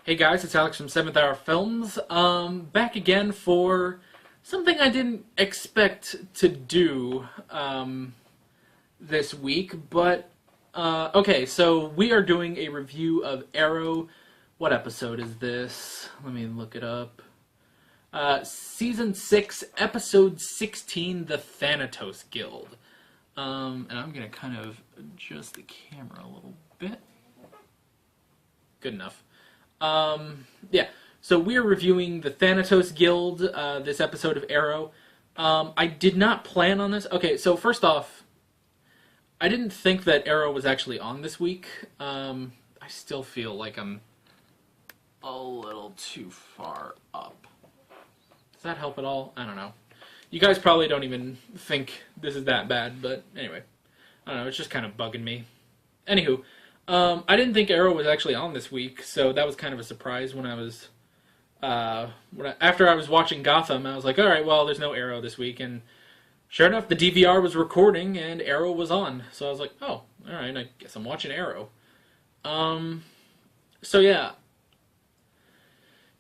Hey guys, it's Alex from 7th Hour Films. Back again for something I didn't expect to do this week, but okay, so we are doing a review of Arrow. What episode is this? Let me look it up. Season 6, Episode 16, The Thanatos Guild. And I'm gonna kind of adjust the camera a little bit. Good enough. Yeah, so we're reviewing the Thanatos Guild, this episode of Arrow. I did not plan on this. Okay, so first off, I didn't think that Arrow was actually on this week. I still feel like I'm a little too far up. Does that help at all? I don't know. You guys probably don't even think this is that bad, but anyway. I don't know, it's just kind of bugging me. Anywho, I didn't think Arrow was actually on this week, so that was kind of a surprise when I was, after I was watching Gotham, I was like, alright, well, there's no Arrow this week, and sure enough, the DVR was recording, and Arrow was on, so I was like, oh, alright, I guess I'm watching Arrow. So yeah,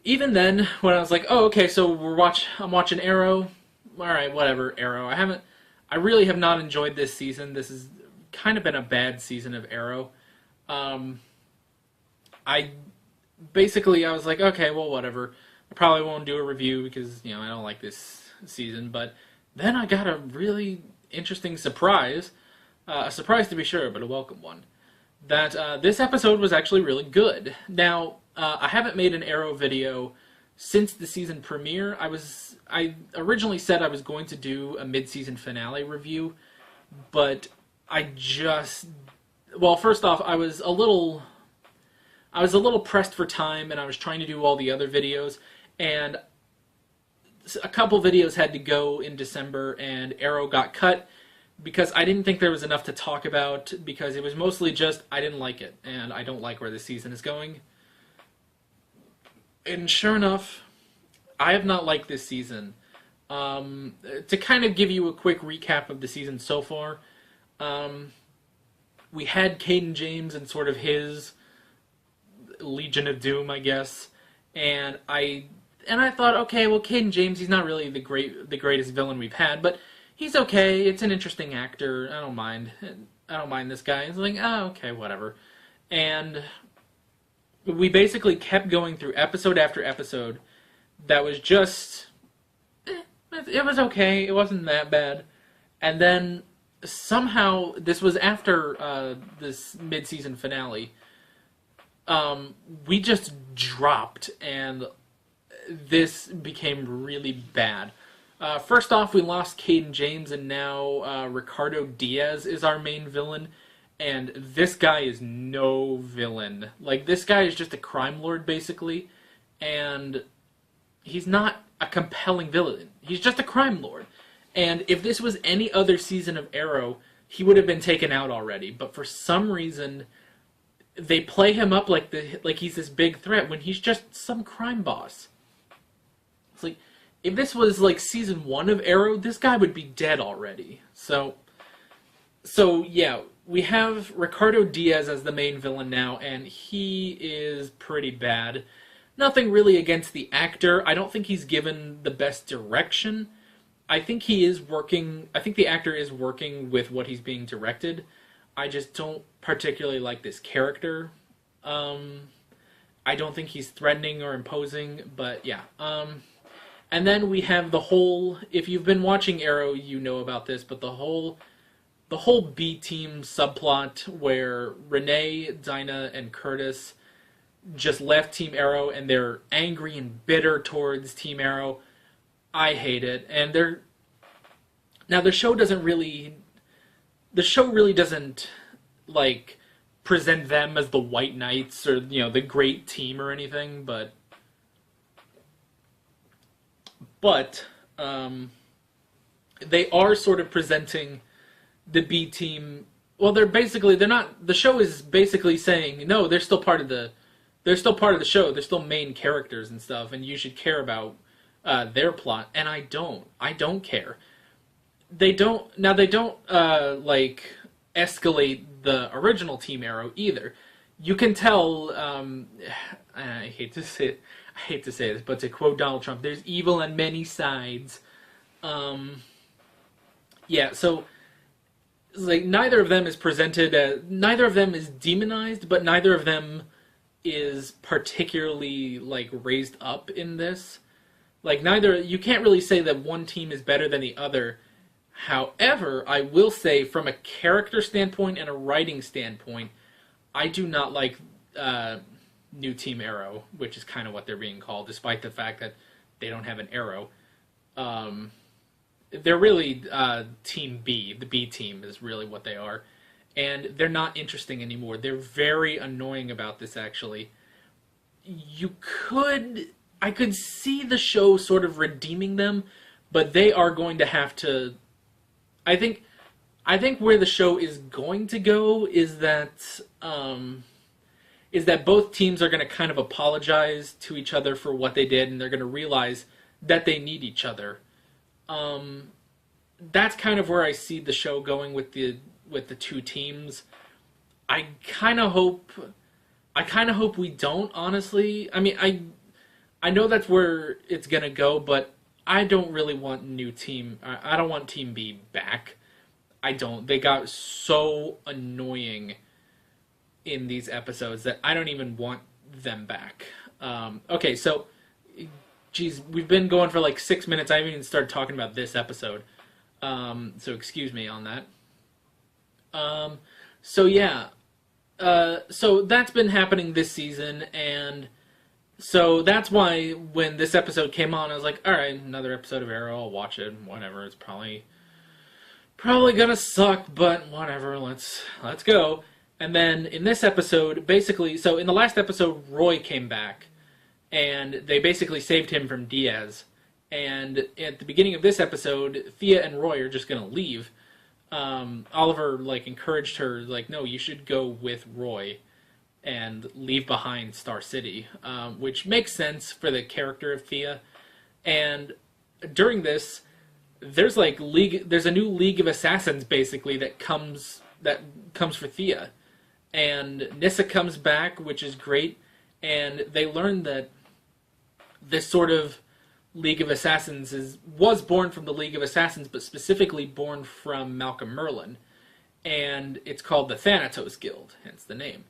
even then, when I was like, oh, okay, so I'm watching Arrow, alright, whatever, Arrow. I really have not enjoyed this season. This has kind of been a bad season of Arrow. I was like, okay, well, whatever. I probably won't do a review because, I don't like this season, but then I got a really interesting surprise. A surprise to be sure, but a welcome one. That this episode was actually really good. Now, I haven't made an Arrow video since the season premiere. I originally said I was going to do a mid-season finale review, but well, first off, I was a little pressed for time, and I was trying to do all the other videos, and a couple videos had to go in December, and Arrow got cut because I didn't think there was enough to talk about, because it was mostly just I didn't like it, and I don't like where the season is going. And sure enough, I have not liked this season. To kind of give you a quick recap of the season so far, we had Caden James and sort of his Legion of Doom, I guess, and I thought, okay, well, Caden James, he's not really the greatest villain we've had, but he's okay. It's an interesting actor. I don't mind this guy. It's like, oh, okay, whatever. And we basically kept going through episode after episode that was just, it was okay. It wasn't that bad. And then somehow, this was after this mid-season finale, we just dropped, and this became really bad. First off, we lost Caden James, and now Ricardo Diaz is our main villain, and this guy is no villain. Like, this guy is just a crime lord, basically, and he's not a compelling villain. He's just a crime lord. And if this was any other season of Arrow, he would have been taken out already. But for some reason, they play him up like he's this big threat when he's just some crime boss. It's like, if this was like season 1 of Arrow, this guy would be dead already. So yeah, we have Ricardo Diaz as the main villain now, and he is pretty bad. Nothing really against the actor. I don't think he's given the best direction. I think the actor is working with what he's being directed. I just don't particularly like this character. I don't think he's threatening or imposing, but yeah. And then we have the whole, if you've been watching Arrow, you know about this, but the whole B-team subplot where Renee, Dinah, and Curtis just left Team Arrow, and they're angry and bitter towards Team Arrow. I hate it, and the show really doesn't like present them as the White Knights or the great team or anything, but they are sort of presenting the B team. Well, the show is basically saying, no, they're still part of the show. They're still main characters and stuff, and you should care about their plot, and I don't care. They don't like escalate the original Team Arrow either. You can tell, I hate to say it, I hate to say this, but to quote Donald Trump, there's evil on many sides. Yeah, so it's like neither of them is presented as, neither of them is demonized, but neither of them is particularly like raised up in this. Like neither, you can't really say that one team is better than the other. However, I will say from a character standpoint and a writing standpoint, I do not like New Team Arrow, which is kind of what they're being called, despite the fact that they don't have an arrow. They're really Team B. The B team is really what they are. And they're not interesting anymore. They're very annoying about this, actually. I could see the show sort of redeeming them, but they are going to have to... I think where the show is going to go is that both teams are going to kind of apologize to each other for what they did, and they're going to realize that they need each other. That's kind of where I see the show going with the two teams. I kind of hope we don't, honestly. I mean, I know that's where it's going to go, but I don't really want I don't want Team B back. I don't. They got so annoying in these episodes that I don't even want them back. Okay, so, geez, we've been going for like 6 minutes. I haven't even started talking about this episode. So excuse me on that. So yeah. So that's been happening this season, and so that's why when this episode came on, I was like, alright, another episode of Arrow, I'll watch it, whatever, it's probably gonna suck, but whatever, let's go. And then in this episode, basically, so in the last episode, Roy came back, and they basically saved him from Diaz. And at the beginning of this episode, Thea and Roy are just gonna leave. Oliver, like, encouraged her, like, no, you should go with Roy and leave behind Star City, which makes sense for the character of Thea. And during this, there's a new League of Assassins basically that comes for Thea, and Nyssa comes back, which is great. And they learn that this sort of League of Assassins was born from the League of Assassins, but specifically born from Malcolm Merlyn, and it's called the Thanatos Guild, hence the name.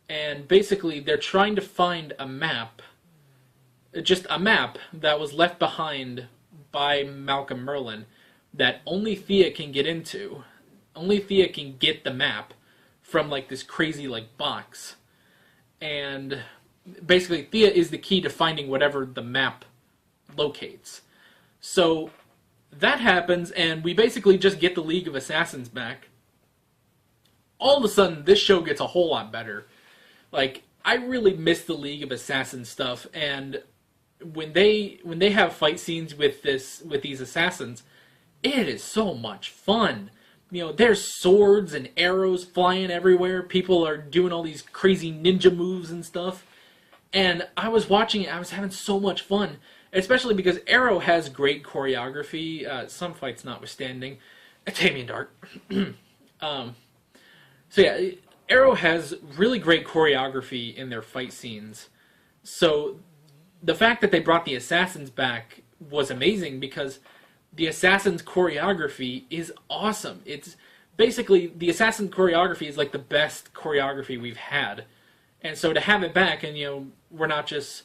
And basically, they're trying to find a map, just a map that was left behind by Malcolm Merlyn that only Thea can get into. Only Thea can get the map from, like, this crazy, like, box. And basically, Thea is the key to finding whatever the map locates. So that happens, and we basically just get the League of Assassins back. All of a sudden, this show gets a whole lot better. Like, I really miss the League of Assassins stuff, and when they have fight scenes with these assassins, it is so much fun. You know, there's swords and arrows flying everywhere. People are doing all these crazy ninja moves and stuff. And I was watching it, I was having so much fun. Especially because Arrow has great choreography, some fights notwithstanding. Damien Dark. So yeah, Arrow has really great choreography in their fight scenes. So the fact that they brought the Assassins back was amazing because the Assassins choreography is awesome. It's basically, the Assassin choreography is like the best choreography we've had. And so to have it back, and you know, we're not just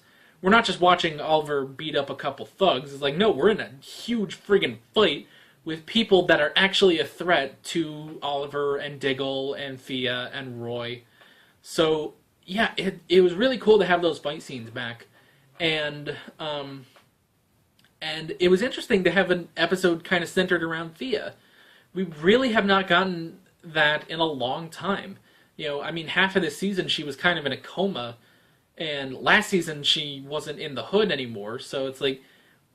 watching Oliver beat up a couple thugs. It's like, no, we're in a huge friggin' fight with people that are actually a threat to Oliver and Diggle and Thea and Roy. So yeah, it was really cool to have those fight scenes back. And it was interesting to have an episode kind of centered around Thea. We really have not gotten that in a long time. You know, I mean, half of this season she was kind of in a coma, and last season she wasn't in the hood anymore, so it's like,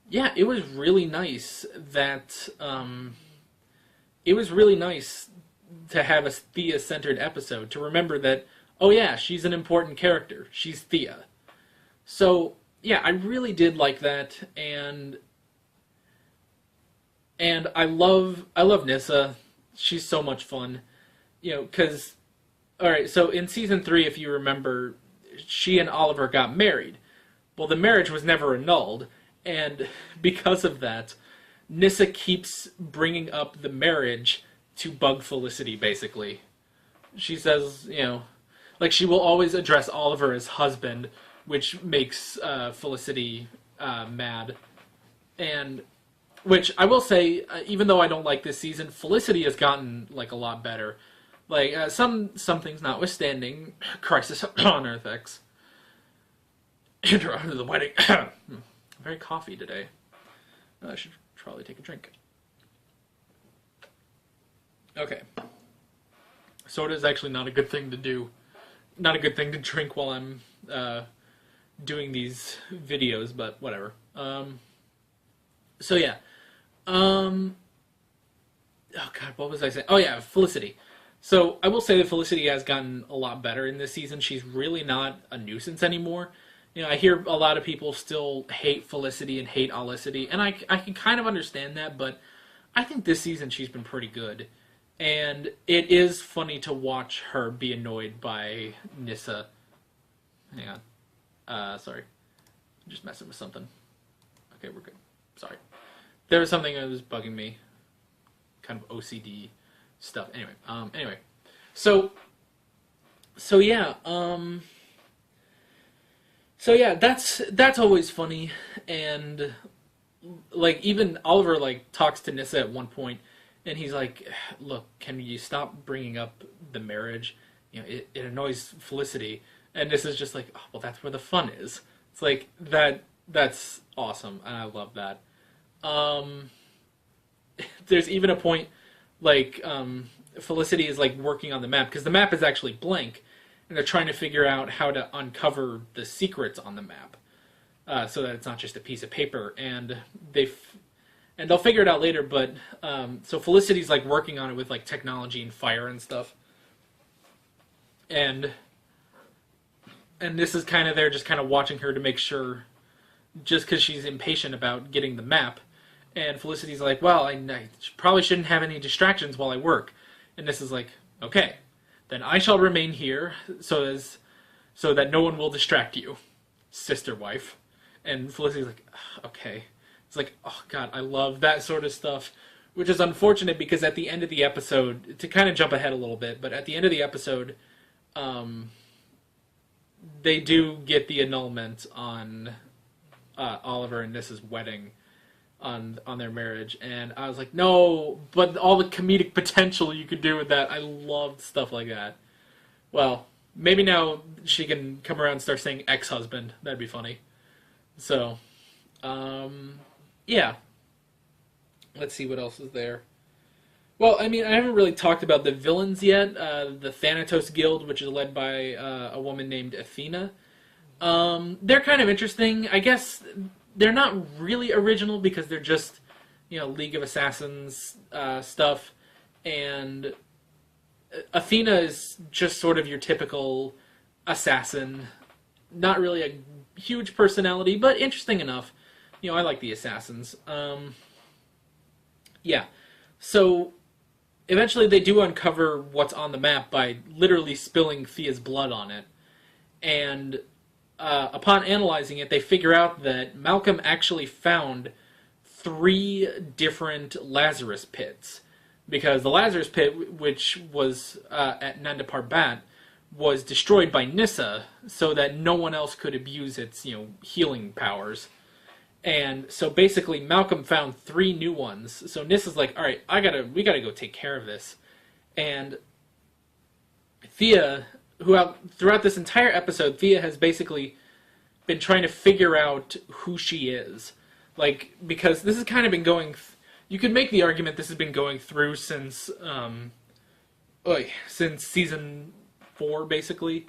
yeah, it was really nice that, it was really nice to have a Thea-centered episode, to remember that, oh yeah, she's an important character, she's Thea. So, yeah, I really did like that, and I love Nyssa. She's so much fun, you know, because, alright, so in Season 3, if you remember, she and Oliver got married. Well, the marriage was never annulled, and because of that, Nyssa keeps bringing up the marriage to bug Felicity, basically. She says, like, she will always address Oliver as husband, which makes Felicity mad. And, which, I will say, even though I don't like this season, Felicity has gotten, like, a lot better. Like, some things notwithstanding, Crisis on Earth X. Enter under the wedding. I'm very coffee today. I should probably take a drink. Okay. Soda is actually not a good thing to do. Not a good thing to drink while I'm doing these videos, but whatever. So yeah. Oh god, what was I saying? Oh yeah, Felicity. So I will say that Felicity has gotten a lot better in this season. She's really not a nuisance anymore. I hear a lot of people still hate Felicity and hate Olicity, and I can kind of understand that, but I think this season she's been pretty good. And it is funny to watch her be annoyed by Nyssa. Hang on. Sorry. I'm just messing with something. Okay, we're good. Sorry. There was something that was bugging me. Kind of OCD stuff. Anyway. So yeah, So yeah, that's always funny, and like even Oliver like talks to Nyssa at one point, and he's like, "Look, can you stop bringing up the marriage? It annoys Felicity." And Nyssa's just like, "Oh, well, that's where the fun is." It's like that's awesome, and I love that. There's even a point like Felicity is like working on the map because the map is actually blank. And they're trying to figure out how to uncover the secrets on the map, so that it's not just a piece of paper. And they'll figure it out later. But so Felicity's like working on it with like technology and fire and stuff. And this is kind of there, just kind of watching her to make sure, just because she's impatient about getting the map. And Felicity's like, "Well, I probably shouldn't have any distractions while I work." And this is like, "Okay. Then I shall remain here so that no one will distract you, sister wife." And Felicity's like, "Okay." It's like, oh god, I love that sort of stuff, which is unfortunate because at the end of the episode, to kind of jump ahead a little bit, but at the end of the episode, they do get the annulment on Oliver and Nyssa's wedding, on their marriage, and I was like, no, but all the comedic potential you could do with that, I loved stuff like that. Well, maybe now she can come around and start saying ex-husband. That'd be funny. So, yeah. Let's see what else is there. Well, I mean, I haven't really talked about the villains yet. The Thanatos Guild, which is led by a woman named Athena. They're kind of interesting. I guess they're not really original because they're just, League of Assassins stuff. And Athena is just sort of your typical assassin. Not really a huge personality, but interesting enough. I like the assassins. Yeah. So, eventually they do uncover what's on the map by literally spilling Thea's blood on it. And upon analyzing it, they figure out that Malcolm actually found 3 different Lazarus pits. Because the Lazarus pit, which was at Nanda Parbat, was destroyed by Nyssa so that no one else could abuse its, healing powers. And so basically Malcolm found 3 new ones. So Nyssa's like, alright, we gotta go take care of this. And Thea, throughout this entire episode, Thea has basically been trying to figure out who she is. Like, because this has kind of been going... You could make the argument this has been going through since season 4, basically.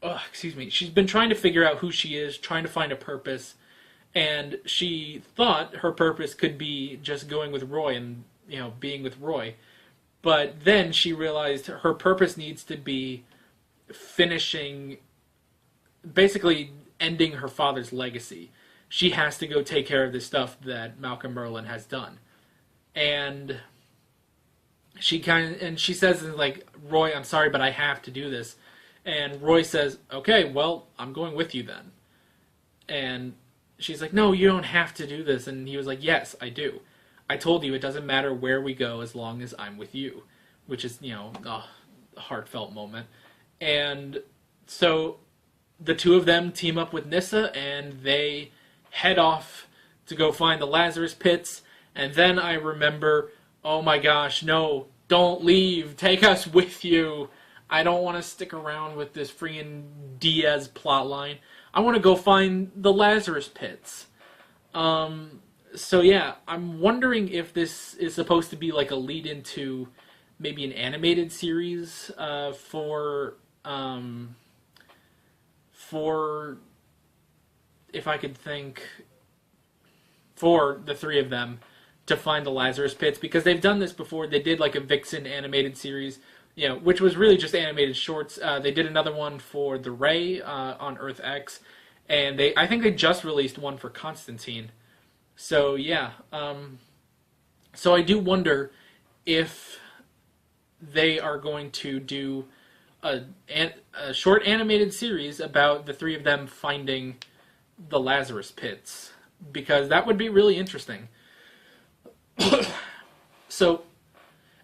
Excuse me. She's been trying to figure out who she is, trying to find a purpose, and she thought her purpose could be just going with Roy and, being with Roy. But then she realized her purpose needs to be finishing, basically ending her father's legacy. She has to go take care of the stuff that Malcolm Merlyn has done. And she says, like, Roy, I'm sorry, but I have to do this. And Roy says, okay, well, I'm going with you then. And she's like, no, you don't have to do this. And he was like, yes, I do. I told you it doesn't matter where we go as long as I'm with you. Which is, a heartfelt moment. And so the two of them team up with Nyssa, and they head off to go find the Lazarus Pits. And then I remember, oh my gosh, no, don't leave. Take us with you. I don't want to stick around with this freaking Diaz plotline. I want to go find the Lazarus Pits. So yeah, I'm wondering if this is supposed to be like a lead into maybe an animated series for if I could think, for the three of them to find the Lazarus Pits, because they've done this before. They did like a Vixen animated series, which was really just animated shorts. They did another one for the Ray on Earth X, and I think they just released one for Constantine. So yeah, so I do wonder if they are going to do a short animated series about the three of them finding the Lazarus Pits, because that would be really interesting. So,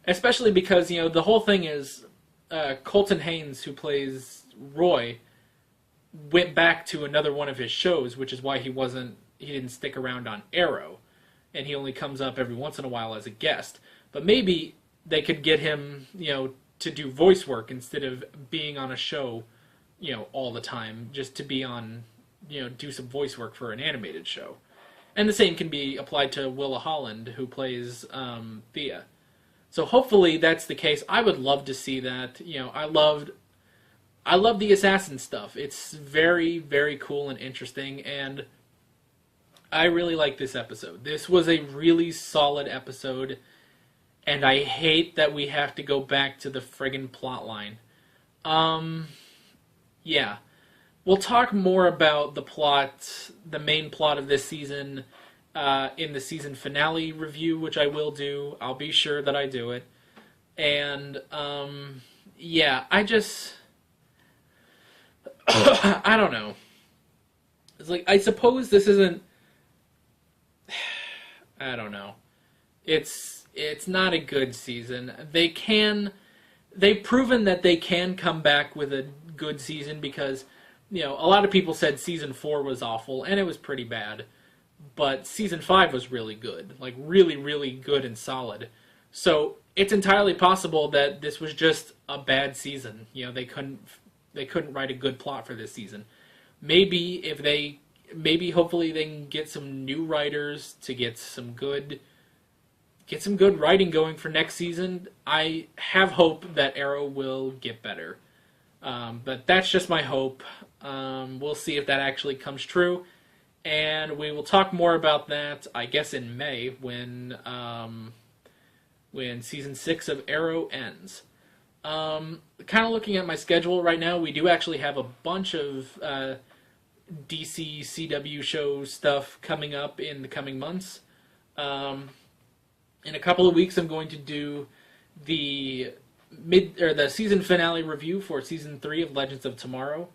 especially because, the whole thing is Colton Haynes, who plays Roy, went back to another one of his shows, which is why he didn't stick around on Arrow, and he only comes up every once in a while as a guest. But maybe they could get him, to do voice work instead of being on a show, all the time, just to be on, do some voice work for an animated show. And the same can be applied to Willa Holland, who plays Thea. So hopefully that's the case. I would love to see that. I love the assassin stuff. It's very, very cool and interesting, and I really like this episode. This was a really solid episode, and I hate that we have to go back to the friggin' plotline. Yeah. We'll talk more about the plot, the main plot of this season, in the season finale review, which I will do. I'll be sure that I do it. And, yeah, I don't know. It's like, I suppose this isn't, I don't know. It's not a good season. They've proven that they can come back with a good season, because a lot of people said season 4 was awful, and it was pretty bad. But season 5 was really good. Like, really, really good and solid. So, it's entirely possible that this was just a bad season. They couldn't write a good plot for this season. Maybe hopefully they can get some new writers to get some good writing going for next season. I have hope that Arrow will get better. But that's just my hope. We'll see if that actually comes true. And we will talk more about that, I guess, in May, when season 6 of Arrow ends. Kind of looking at my schedule right now, we do actually have a bunch of DC CW show stuff coming up in the coming months. In a couple of weeks, I'm going to do the season finale review for season 3 of Legends of Tomorrow.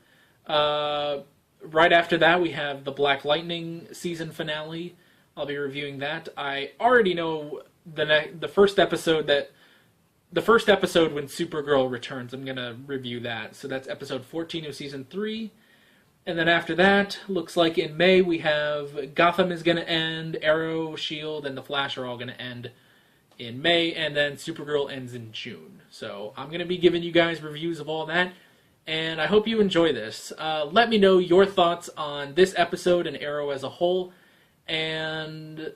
Right after that, we have the Black Lightning season finale. I'll be reviewing that. I already know the first episode when Supergirl returns. I'm gonna review that. So that's episode 14 of season 3. And then after that, looks like in May we have Gotham is gonna end, Arrow, Shield, and The Flash are all gonna end in May, and then Supergirl ends in June. So I'm gonna be giving you guys reviews of all that. And I hope you enjoy this. Let me know your thoughts on this episode and Arrow as a whole. And,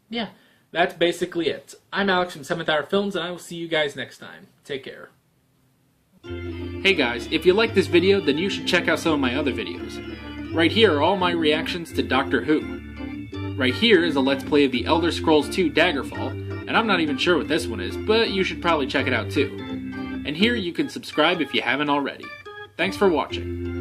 yeah, that's basically it. I'm Alex from 7th Hour Films, and I will see you guys next time. Take care. Hey guys, if you like this video, then you should check out some of my other videos. Right here are all my reactions to Doctor Who. Right here is a Let's Play of the Elder Scrolls 2 Daggerfall, and I'm not even sure what this one is, but you should probably check it out too. And here you can subscribe if you haven't already. Thanks for watching.